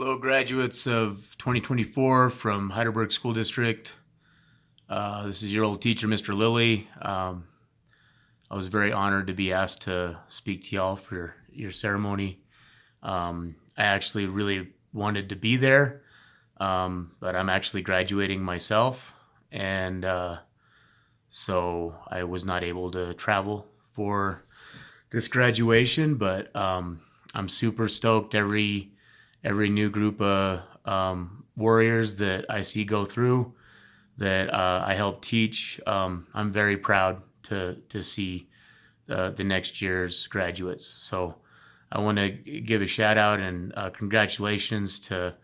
Hello, graduates of 2024 from Heidelberg School District. This is your old teacher, Mr. Lilly. I was very honored to be asked to speak to y'all for your ceremony. I actually really wanted to be there, but I'm actually graduating myself, and so I was not able to travel for this graduation, but I'm super stoked every new group of warriors that I see go through that I help teach. I'm very proud to see the next year's graduates. So I want to give a shout out and congratulations to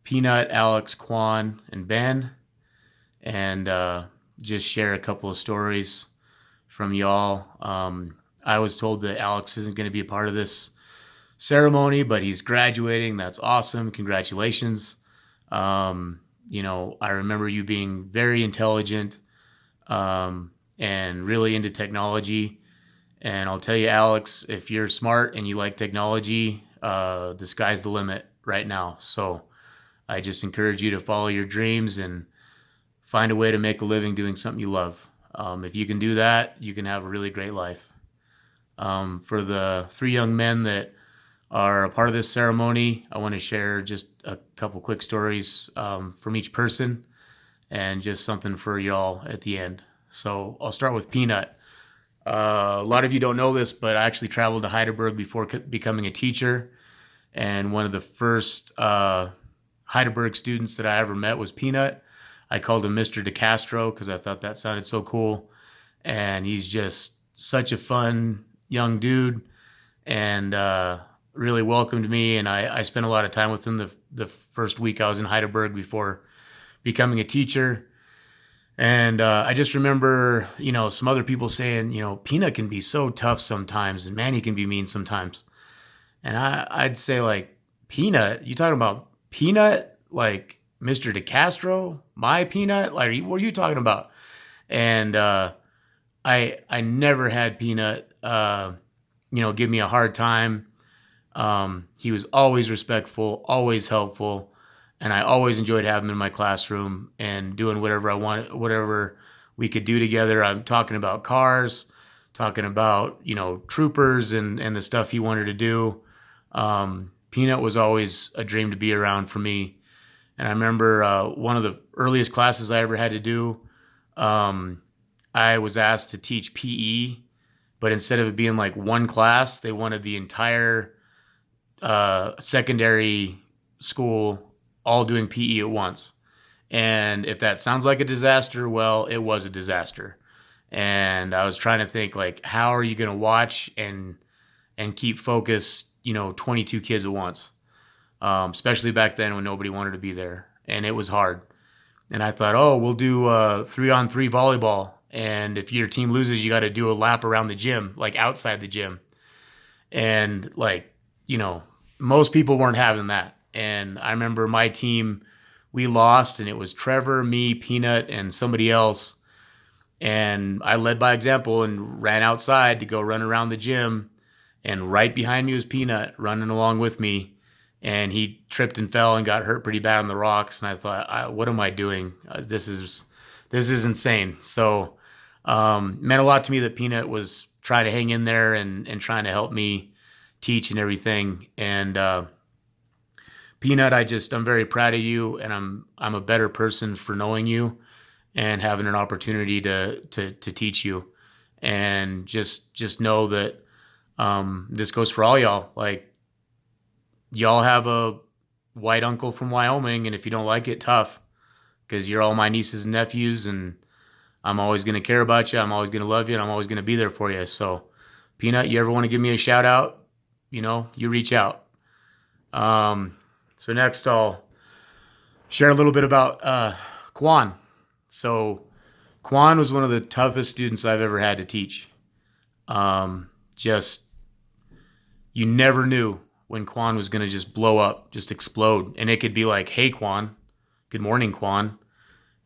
Peanut, Alex, Quan, and Ben, and just share a couple of stories from y'all. I was told that Alex isn't going to be a part of this ceremony, but he's graduating. That's awesome. Congratulations. I remember you being very intelligent and really into technology. And I'll tell you, Alex, if you're smart and you like technology, the sky's the limit right now. So I just encourage you to follow your dreams and find a way to make a living doing something you love. If you can do that, you can have a really great life. For the three young men that are a part of this ceremony, I want to share just a couple quick stories from each person and just something for y'all at the end. So I'll start with Peanut. A lot of you don't know this, but I actually traveled to Heidelberg before becoming a teacher. And one of the first Heidelberg students that I ever met was Peanut. I called him Mr. DeCastro because I thought that sounded so cool. And he's just such a fun young dude and really welcomed me. And I spent a lot of time with him the first week I was in Heidelberg before becoming a teacher. And I just remember, some other people saying, Peanut can be so tough sometimes, and man, he can be mean sometimes. And I'd say, like, Peanut? You talking about Peanut? Like Mr. DeCastro? My Peanut? Like, what are you talking about? And I never had Peanut, give me a hard time. He was always respectful, always helpful. And I always enjoyed having him in my classroom and doing whatever I wanted, whatever we could do together. I'm talking about cars, talking about, troopers and the stuff he wanted to do. Peanut was always a dream to be around for me. And I remember one of the earliest classes I ever had to do, I was asked to teach PE, but instead of it being like one class, they wanted the entire secondary school all doing PE at once. And if that sounds like a disaster, well, it was a disaster. And I was trying to think, like, how are you going to watch and keep focused, 22 kids at once, especially back then when nobody wanted to be there. And it was hard. And I thought, oh, we'll do 3-on-3 volleyball. And if your team loses, you got to do a lap around the gym, like outside the gym. And most people weren't having that. And I remember my team, we lost, and it was Trevor, me, Peanut, and somebody else. And I led by example and ran outside to go run around the gym. And right behind me was Peanut running along with me. And he tripped and fell and got hurt pretty bad on the rocks. And I thought, what am I doing? This is insane. So meant a lot to me that Peanut was trying to hang in there and trying to help me teach and everything. And Peanut, I'm very proud of you, and I'm a better person for knowing you and having an opportunity to teach you. And just know that this goes for all y'all. Like, y'all have a white uncle from Wyoming, and if you don't like it, tough, because you're all my nieces and nephews, and I'm always going to care about you. I'm always going to love you, and I'm always going to be there for you. So, Peanut, you ever want to give me a shout out, you reach out. So next I'll share a little bit about Quan. So Quan was one of the toughest students I've ever had to teach. Just, you never knew when Quan was going to just blow up, just explode. And it could be like, hey, Quan, good morning, Quan.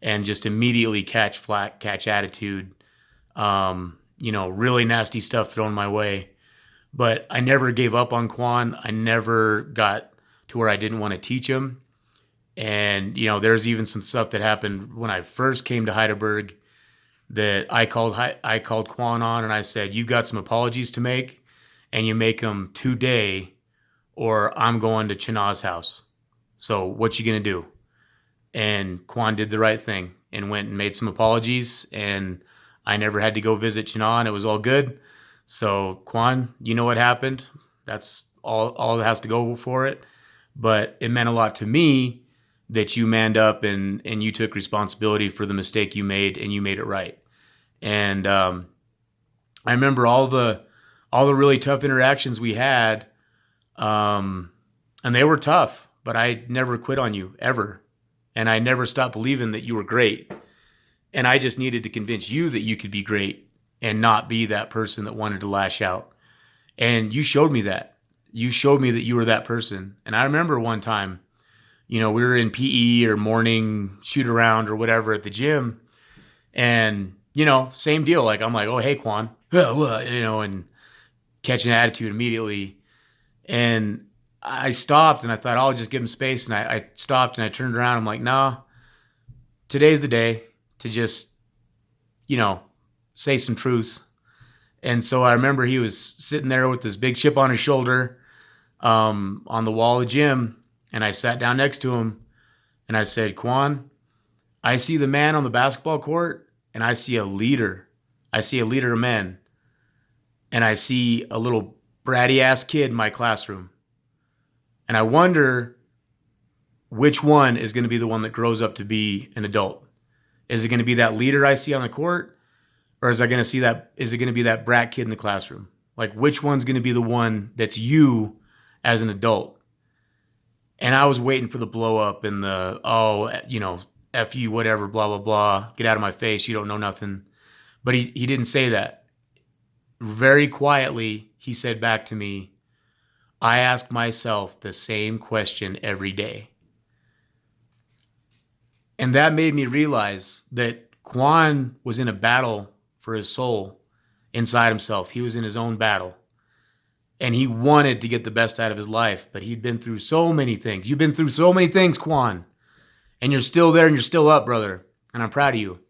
And just immediately catch flack, catch attitude, really nasty stuff thrown my way. But I never gave up on Quan. I never got to where I didn't want to teach them. And, you know, there's even some stuff that happened when I first came to Heidelberg that I called Quan on and I said, you got some apologies to make and you make them today or I'm going to Chinah's house. So what you going to do? And Quan did the right thing and went and made some apologies, and I never had to go visit Chinah, and it was all good. So Quan, you know what happened. That's all that has to go for it. But it meant a lot to me that you manned up and you took responsibility for the mistake you made and you made it right. And I remember all the really tough interactions we had, and they were tough, but I never quit on you ever. And I never stopped believing that you were great. And I just needed to convince you that you could be great and not be that person that wanted to lash out. And you showed me that. You showed me that you were that person. And I remember one time, you know, we were in PE or morning shoot around or whatever at the gym. And, you know, same deal. Like, I'm like, oh, hey, Quan, you know, and catch an attitude immediately. And I stopped and I thought, I'll just give him space. And I stopped and I turned around. I'm like, nah, today's the day to just, you know, say some truths. And so I remember he was sitting there with this big chip on his shoulder, on the wall of the gym. And I sat down next to him and I said, Quan, I see the man on the basketball court and I see a leader. I see a leader of men. And I see a little bratty ass kid in my classroom. And I wonder which one is going to be the one that grows up to be an adult. Is it going to be that leader I see on the court? Or is it going to be that brat kid in the classroom? Like, which one's going to be the one that's you as an adult? And I was waiting for the blow up and the, oh, you know, F you, whatever, blah, blah, blah. Get out of my face. You don't know nothing. But he didn't say that. Very quietly, he said back to me, I ask myself the same question every day. And that made me realize that Quan was in a battle for his soul inside himself. He was in his own battle. And he wanted to get the best out of his life, but he'd been through so many things. You've been through so many things, Quan. And you're still there and you're still up, brother. And I'm proud of you.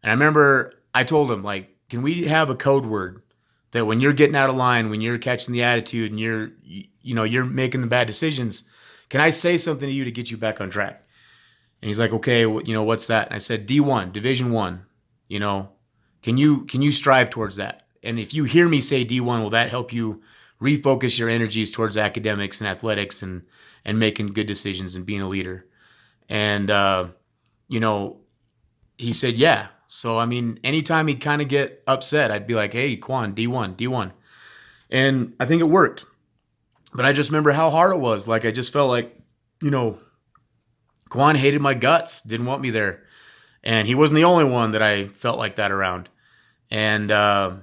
And I remember I told him, like, can we have a code word that when you're getting out of line, when you're catching the attitude and you're making the bad decisions, can I say something to you to get you back on track? And he's like, okay, what's that? And I said, D1, Division 1, can you strive towards that? And if you hear me say D1, will that help you refocus your energies towards academics and athletics and making good decisions and being a leader? And, he said, yeah. So, I mean, anytime he'd kind of get upset, I'd be like, hey, Quan, D1. And I think it worked. But I just remember how hard it was. Like, I just felt like, Quan hated my guts, didn't want me there. And he wasn't the only one that I felt like that around. And, I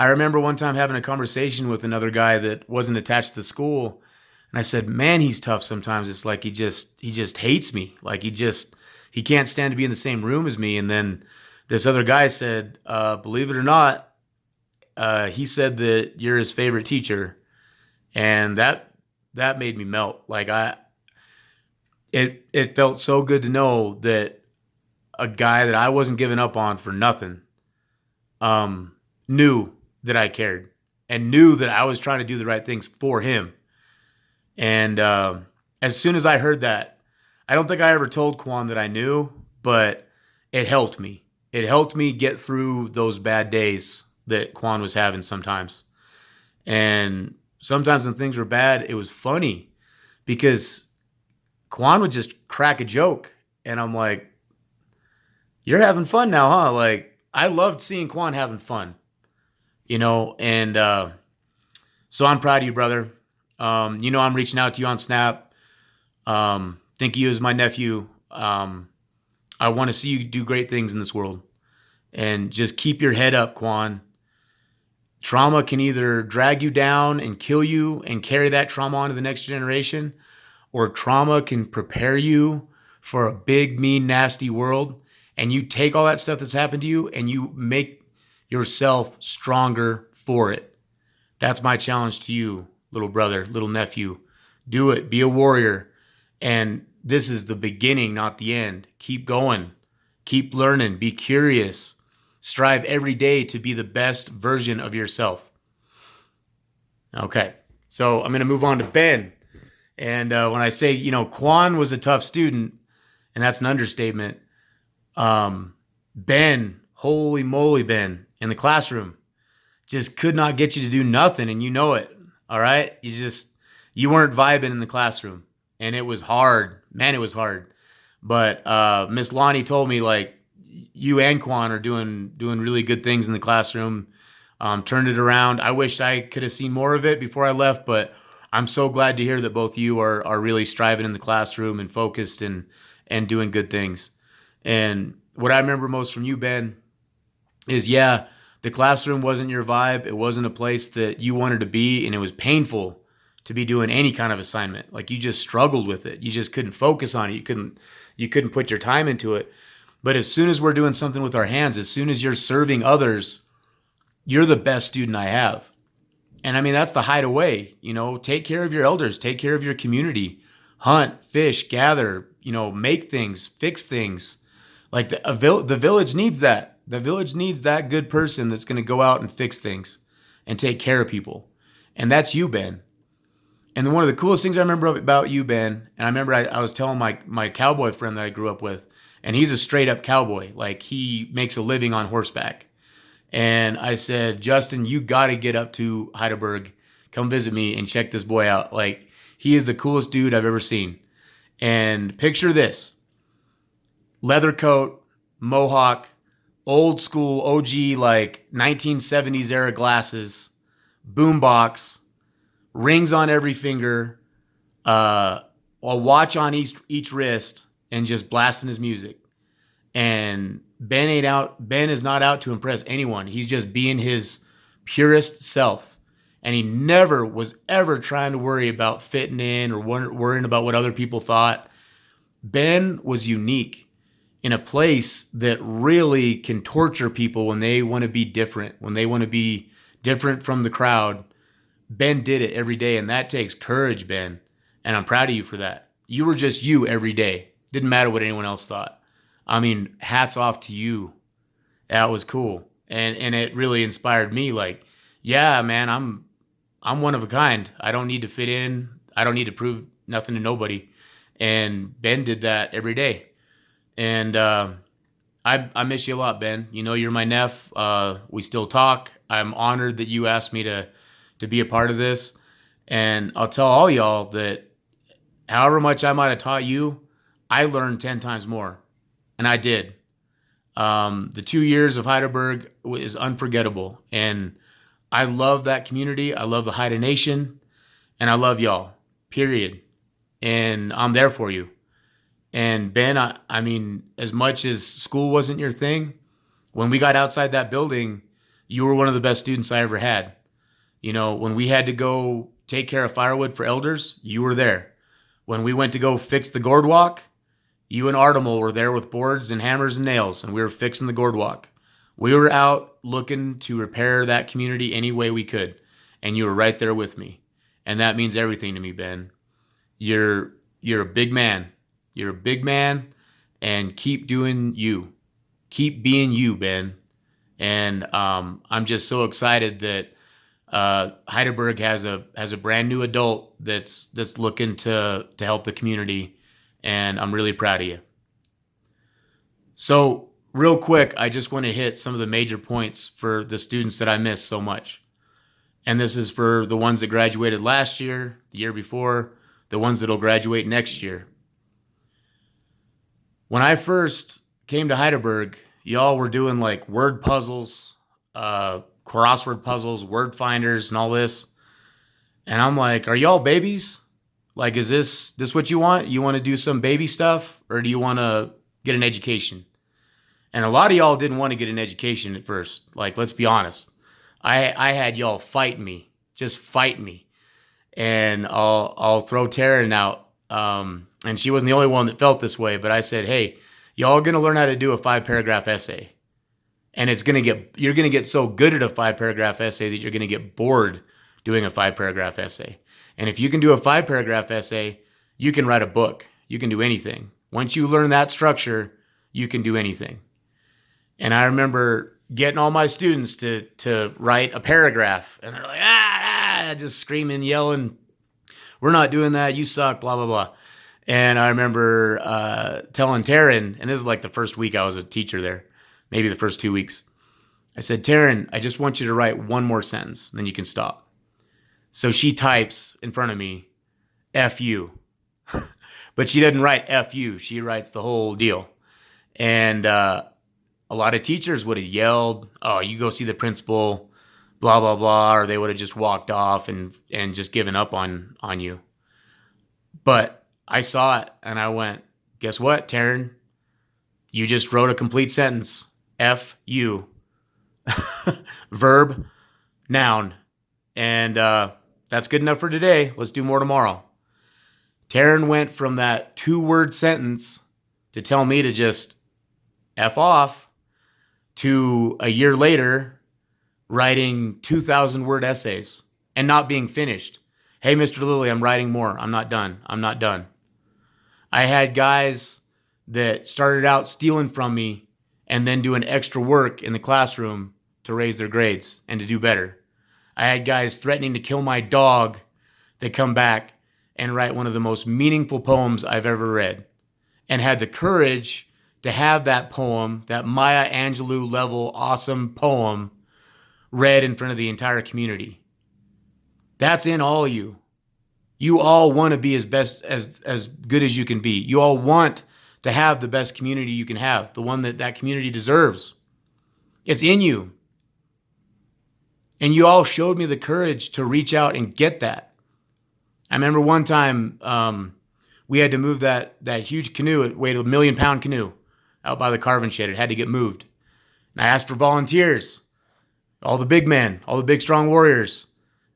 remember one time having a conversation with another guy that wasn't attached to the school. And I said, man, he's tough sometimes. It's like he just hates me. Like he can't stand to be in the same room as me. And then this other guy said, believe it or not, he said that you're his favorite teacher. And that made me melt. Like it felt so good to know that a guy that I wasn't giving up on for nothing, knew that I cared and knew that I was trying to do the right things for him. And as soon as I heard that, I don't think I ever told Quan that I knew, but it helped me. It helped me get through those bad days that Quan was having sometimes. And sometimes when things were bad, it was funny because Quan would just crack a joke. And I'm like, you're having fun now, huh? Like, I loved seeing Quan having fun, and so I'm proud of you, brother. I'm reaching out to you on Snap. Think of you as my nephew. I want to see you do great things in this world. And just keep your head up, Quan. Trauma can either drag you down and kill you and carry that trauma on to the next generation, or trauma can prepare you for a big, mean, nasty world. And you take all that stuff that's happened to you and you make yourself stronger for it. That's my challenge to you, little brother, little nephew. Do it. Be a warrior. And this is the beginning, not the end. Keep going. Keep learning. Be curious. Strive every day to be the best version of yourself. Okay. So I'm going to move on to Ben. And when I say, Quan was a tough student, and that's an understatement, Ben, holy moly, Ben, in the classroom, just could not get you to do nothing, and you know it. All right? You weren't vibing in the classroom, and it was hard. Man, it was hard. But Miss Lonnie told me, like, you and Quan are doing really good things in the classroom. Turned it around. I wished I could have seen more of it before I left, but I'm so glad to hear that both you are really striving in the classroom and focused and doing good things. And what I remember most from you, Ben, is the classroom wasn't your vibe. It wasn't a place that you wanted to be, and it was painful to be doing any kind of assignment. Like, you just struggled with it. You just couldn't focus on it. You couldn't put your time into it. But as soon as we're doing something with our hands, as soon as you're serving others, you're the best student I have. And I mean, that's the hideaway. Take care of your elders, take care of your community, hunt, fish, gather, make things, fix things. Like the village needs that. The village needs that good person that's going to go out and fix things and take care of people. And that's you, Ben. And then one of the coolest things I remember about you, Ben, and I remember I was telling my cowboy friend that I grew up with, and he's a straight up cowboy. Like, he makes a living on horseback. And I said, Justin, you got to get up to Heidelberg, come visit me and check this boy out. Like, he is the coolest dude I've ever seen. And picture this: leather coat, mohawk, old school OG, like 1970s era glasses, boombox, rings on every finger, a watch on each wrist, and just blasting his music. And Ben is not out to impress anyone. He's just being his purest self. And he never was ever trying to worry about fitting in or worrying about what other people thought. Ben was unique in a place that really can torture people when they want to be different, when they want to be different from the crowd. Ben did it every day, and that takes courage, Ben. And I'm proud of you for that. You were just you every day. Didn't matter what anyone else thought. I mean, hats off to you. That was cool. And it really inspired me. Like, yeah, man, I'm one of a kind. I don't need to fit in. I don't need to prove nothing to nobody. And Ben did that every day. And I miss you a lot, Ben. You're my neph. We still talk. I'm honored that you asked me to be a part of this. And I'll tell all y'all that however much I might have taught you, I learned 10 times more. And I did. The 2 years of Heidelberg is unforgettable. And I love that community. I love the Haida Nation. And I love y'all, period. And I'm there for you. And Ben, I mean, as much as school wasn't your thing, when we got outside that building, you were one of the best students I ever had. When we had to go take care of firewood for elders, you were there. When we went to go fix the boardwalk, you and Artemal were there with boards and hammers and nails, and we were fixing the boardwalk. We were out looking to repair that community any way we could, and you were right there with me. And that means everything to me, Ben. You're a big man. You're a big man, and keep doing you. Keep being you, Ben. And I'm just so excited that Heidelberg has a brand new adult that's looking to help the community, and I'm really proud of you. So real quick, I just want to hit some of the major points for the students that I miss so much. And this is for the ones that graduated last year, the year before, the ones that'll graduate next year. When I first came to Heidelberg, y'all were doing like word puzzles, crossword puzzles, word finders, and all this. And I'm like, are y'all babies? Like, is this what you want? You want to do some baby stuff, or do you want to get an education? And a lot of y'all didn't want to get an education at first. Like, let's be honest. I had y'all fight me, just fight me. And I'll throw Taryn out. And she wasn't the only one that felt this way, but I said, hey, y'all are going to learn how to do a 5-paragraph essay. And you're going to get so good at a 5-paragraph essay that you're going to get bored doing a 5-paragraph essay. And if you can do a 5-paragraph essay, you can write a book. You can do anything. Once you learn that structure, you can do anything. And I remember getting all my students to write a paragraph, and they're like, just screaming, yelling, we're not doing that, you suck, blah, blah, blah. And I remember telling Taryn, and this is like the first week I was a teacher there, maybe the first 2 weeks. I said, Taryn, I just want you to write one more sentence, and then you can stop. So she types in front of me, F you. But she doesn't write F you. She writes the whole deal. And a lot of teachers would have yelled, oh, you go see the principal, blah, blah, blah, or they would have just walked off and just given up on you. But I saw it, and I went, guess what, Taryn? You just wrote a complete sentence. F you. Verb, noun. And that's good enough for today. Let's do more tomorrow. Taryn went from that 2-word sentence to tell me to just F off to a year later writing 2,000-word essays and not being finished. Hey, Mr. Lilly, I'm writing more. I'm not done. I'm not done. I had guys that started out stealing from me and then doing extra work in the classroom to raise their grades and to do better. I had guys threatening to kill my dog that come back and write one of the most meaningful poems I've ever read, and had the courage to have that poem, that Maya Angelou level awesome poem, read in front of the entire community. That's in all of you. You all want to be as good as you can be. You all want to have the best community you can have, the one that community deserves. It's in you. And you all showed me the courage to reach out and get that. I remember one time we had to move that huge canoe. It weighed 1 million pound canoe out by the carving shed. It had to get moved. And I asked for volunteers, all the big men, all the big strong warriors.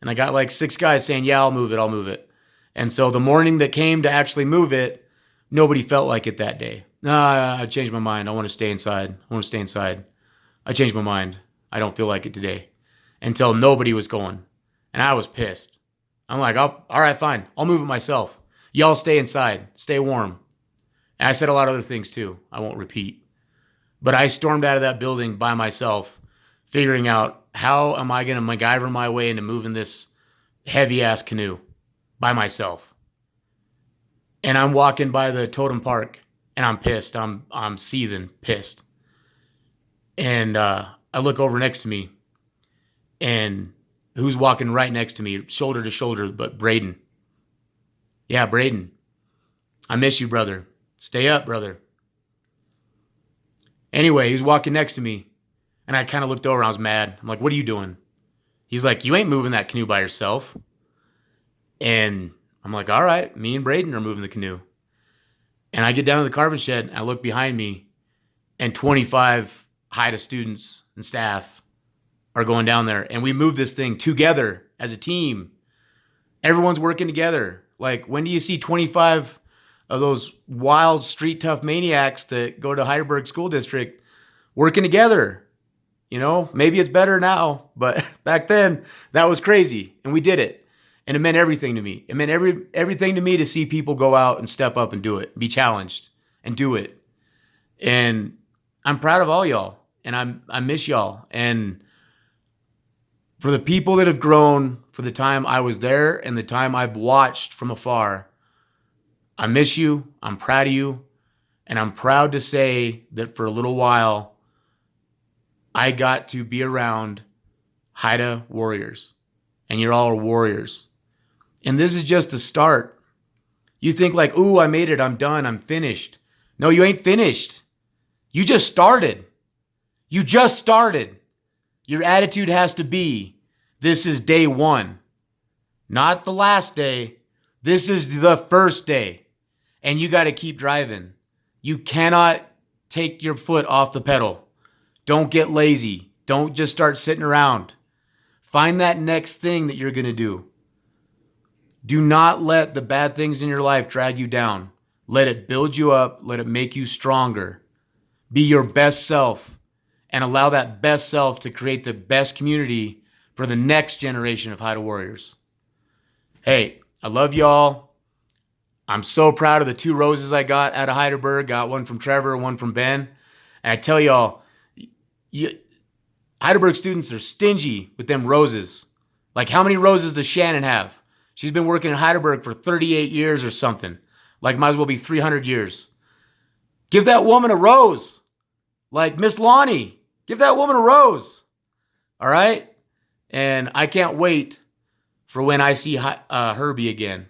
And I got like 6 guys saying, yeah, I'll move it. And so the morning that came to actually move it, nobody felt like it that day. I changed my mind. I want to stay inside. I changed my mind. I don't feel like it today. Until nobody was going. And I was pissed. I'm like, all right, fine. I'll move it myself. Y'all stay inside. Stay warm. And I said a lot of other things too. I won't repeat. But I stormed out of that building by myself, figuring out how am I going to MacGyver my way into moving this heavy-ass canoe by myself. And I'm walking by the totem park, and I'm pissed. I'm seething pissed. And I look over next to me, and who's walking right next to me, shoulder to shoulder, but Braden. Yeah, Braden. I miss you, brother. Stay up, brother. Anyway, he's walking next to me, and I kind of looked over, and I was mad. I'm like, what are you doing? He's like, you ain't moving that canoe by yourself. And I'm like, all right, me and Braden are moving the canoe. And I get down to the carving shed, and I look behind me, and 25 HIDA students and staff are going down there, and we move this thing together as a team. Everyone's working together. Like, when do you see 25 of those wild street tough maniacs that go to Heidelberg School District working together? You know, maybe it's better now, but back then that was crazy, and we did it. And it meant everything to me. It meant everything to me to see people go out and step up and do it, be challenged and do it. And I'm proud of all y'all, and I miss y'all. And for the people that have grown for the time I was there and the time I've watched from afar, I miss you. I'm proud of you. And I'm proud to say that for a little while, I got to be around HIDA warriors. And you're all warriors. And this is just the start. You think like, ooh, I made it. I'm done. I'm finished. No, you ain't finished. You just started. You just started. Your attitude has to be, this is day 1, not the last day. This is the first day, and you got to keep driving. You cannot take your foot off the pedal. Don't get lazy. Don't just start sitting around. Find that next thing that you're going to do. Do not let the bad things in your life drag you down. Let it build you up. Let it make you stronger. Be your best self. And allow that best self to create the best community for the next generation of Haida warriors. Hey, I love y'all. I'm so proud of the 2 roses I got out of Heidelberg. Got one from Trevor, one from Ben. And I tell y'all, Heidelberg students are stingy with them roses. Like, how many roses does Shannon have? She's been working in Heidelberg for 38 years or something. Like, might as well be 300 years. Give that woman a rose. Like Miss Lonnie, give that woman a rose. All right? And I can't wait for when I see Herbie again.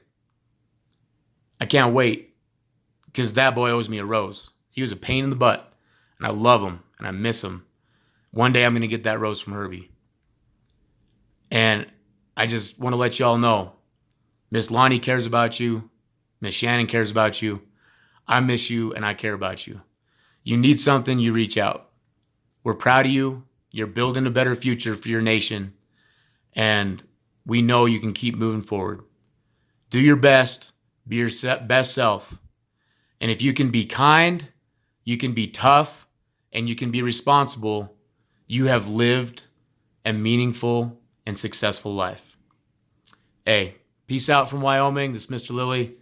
I can't wait, because that boy owes me a rose. He was a pain in the butt, and I love him, and I miss him. One day I'm going to get that rose from Herbie. And I just want to let y'all know, Miss Lonnie cares about you. Miss Shannon cares about you. I miss you, and I care about you. You need something, you reach out. We're proud of you. You're building a better future for your nation. And we know you can keep moving forward. Do your best. Be your best self. And if you can be kind, you can be tough, and you can be responsible, you have lived a meaningful and successful life. Hey, peace out from Wyoming. This is Mr. Lilly.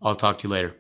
I'll talk to you later.